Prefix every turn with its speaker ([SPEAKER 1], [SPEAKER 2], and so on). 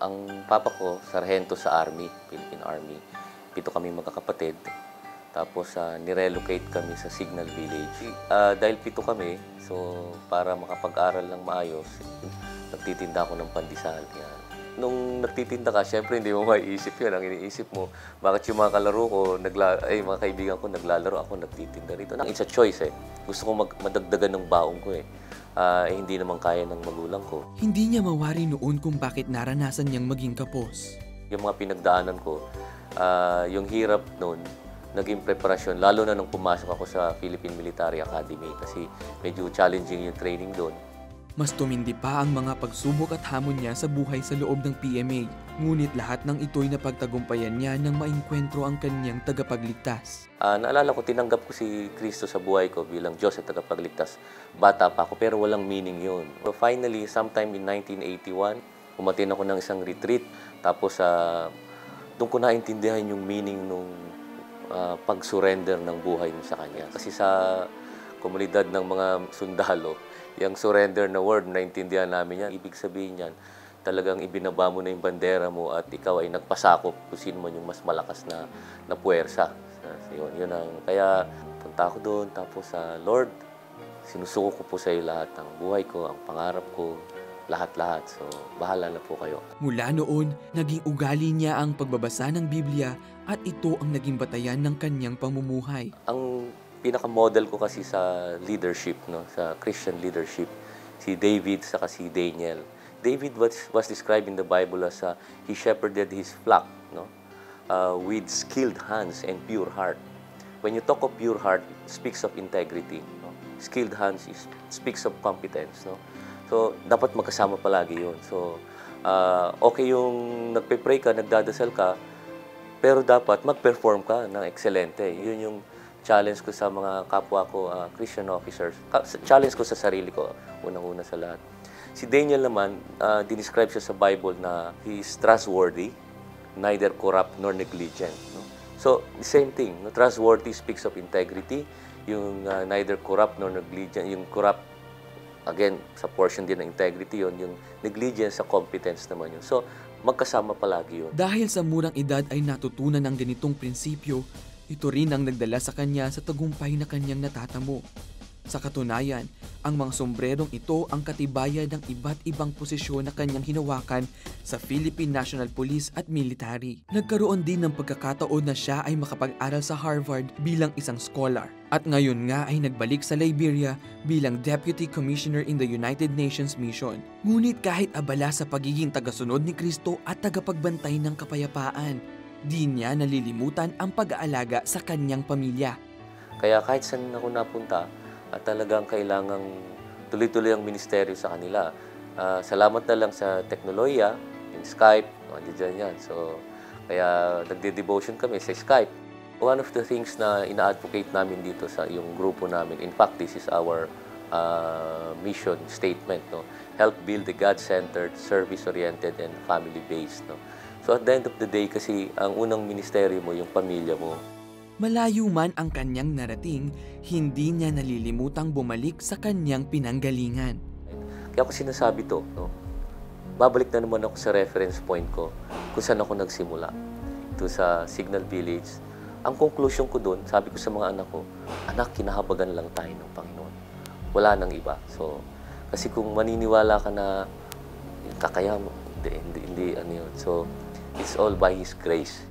[SPEAKER 1] Ang papa ko, sarhento sa Army, Philippine Army. 7 kaming magkakapatid. Tapos nirelocate kami sa Signal Village. Dahil 7 kami, so para makapag-aral ng maayos, nagtitinda ako ng pandesal. Yan. Nung nagtitinda ka, syempre hindi mo maiisip yun. Ang iniisip mo, bakit yung mga kalaro ko, mga kaibigan ko naglalaro, ako nagtitinda rito. It's a choice eh. Gusto ko madagdagan ng baong ko eh. Hindi naman kaya ng magulang ko.
[SPEAKER 2] Hindi niya mawari noon kung bakit naranasan niyang maging kapos.
[SPEAKER 1] Yung mga pinagdaanan ko, yung hirap noon, naging preparasyon, lalo na nung pumasok ako sa Philippine Military Academy kasi medyo challenging yung training doon.
[SPEAKER 2] Mas tumindi pa ang mga pagsubok at hamon niya sa buhay sa loob ng PMA. Ngunit lahat ng ito'y napagtagumpayan niya nang maengkwentro ang kanyang tagapagligtas.
[SPEAKER 1] Naalala ko, tinanggap ko si Kristo sa buhay ko bilang Diyos at tagapagligtas. Bata pa ako pero walang meaning yun. So finally, sometime in 1981, umatin ako ng isang retreat. Tapos doon ko naintindihan yung meaning nung pag-surrender ng buhay mo sa Kanya. Kasi sa komunidad ng mga sundalo, yung surrender na word, naintindihan namin yan. Ibig sabihin yan, talagang ibinaba mo na yung bandera mo at ikaw ay nagpasakop kung sino man yung mas malakas na puwersa. Yun ang, kaya punta ako doon, tapos Lord, sinusuko ko po sa iyo lahat ng buhay ko, ang pangarap ko, lahat-lahat. So, bahala na po kayo.
[SPEAKER 2] Mula noon, naging ugali niya ang pagbabasa ng Biblia at ito ang naging batayan ng kanyang pamumuhay.
[SPEAKER 1] Ang pinaka-model ko kasi sa leadership, no, sa Christian leadership, si David saka si Daniel. David was described in the Bible as he shepherded his flock, no, with skilled hands and pure heart. When you talk of pure heart, it speaks of integrity. No? Skilled hands speaks of competence. No? So, dapat magkasama palagi yun. So, okay yung nagpe-pray ka, nagdadasal ka, pero dapat mag-perform ka ng excelente. Yun yung challenge ko sa mga kapwa ko, Christian officers. Challenge ko sa sarili ko, unang-una sa lahat. Si Daniel naman, dinescribe siya sa Bible na he is trustworthy, neither corrupt nor negligent. No? So, the same thing. No? Trustworthy speaks of integrity. Yung neither corrupt nor negligent, yung corrupt, again, sa portion din ng integrity yun, yung negligence sa competence naman yun. So, magkasama palagi yun.
[SPEAKER 2] Dahil sa murang edad ay natutunan ang ganitong prinsipyo, ito rin ang nagdala sa kanya sa tagumpay na kanyang natatamo. Sa katunayan, ang mga sombrerong ito ang katibayan ng iba't ibang posisyon na kanyang hinawakan sa Philippine National Police at Military. Nagkaroon din ng pagkakataon na siya ay makapag-aral sa Harvard bilang isang scholar. At ngayon nga ay nagbalik sa Liberia bilang Deputy Commissioner in the United Nations Mission. Ngunit kahit abala sa pagiging tagasunod ni Kristo at tagapagbantay ng kapayapaan, di niya nalilimutan ang pag-aalaga sa kanyang pamilya.
[SPEAKER 1] Kaya kahit saan ako napunta, at talagang kailangang tuloy-tuloy ang ministeryo sa kanila. Salamat na lang sa teknolohiya, yung Skype, andiyan yan. So, kaya nagde-devotion kami sa Skype. One of the things na ina-advocate namin dito sa yung grupo namin, in fact, this is our mission statement, no? Help build a God-centered, service-oriented, and family-based. No? So at the end of the day, kasi ang unang ministeryo mo, yung pamilya mo.
[SPEAKER 2] Malayo man ang kanyang narating, hindi niya nalilimutang bumalik sa kanyang pinanggalingan.
[SPEAKER 1] Kaya ako sinasabi to, no? Babalik na naman ako sa reference point ko kung saan ako nagsimula. Ito sa Signal Village. Ang conclusion ko doon, sabi ko sa mga anak ko, anak, kinahabagan lang tayo ng Panginoon. Wala nang iba. So, kasi kung maniniwala ka na kakaya mo, hindi ano yun. So, it's all by His grace.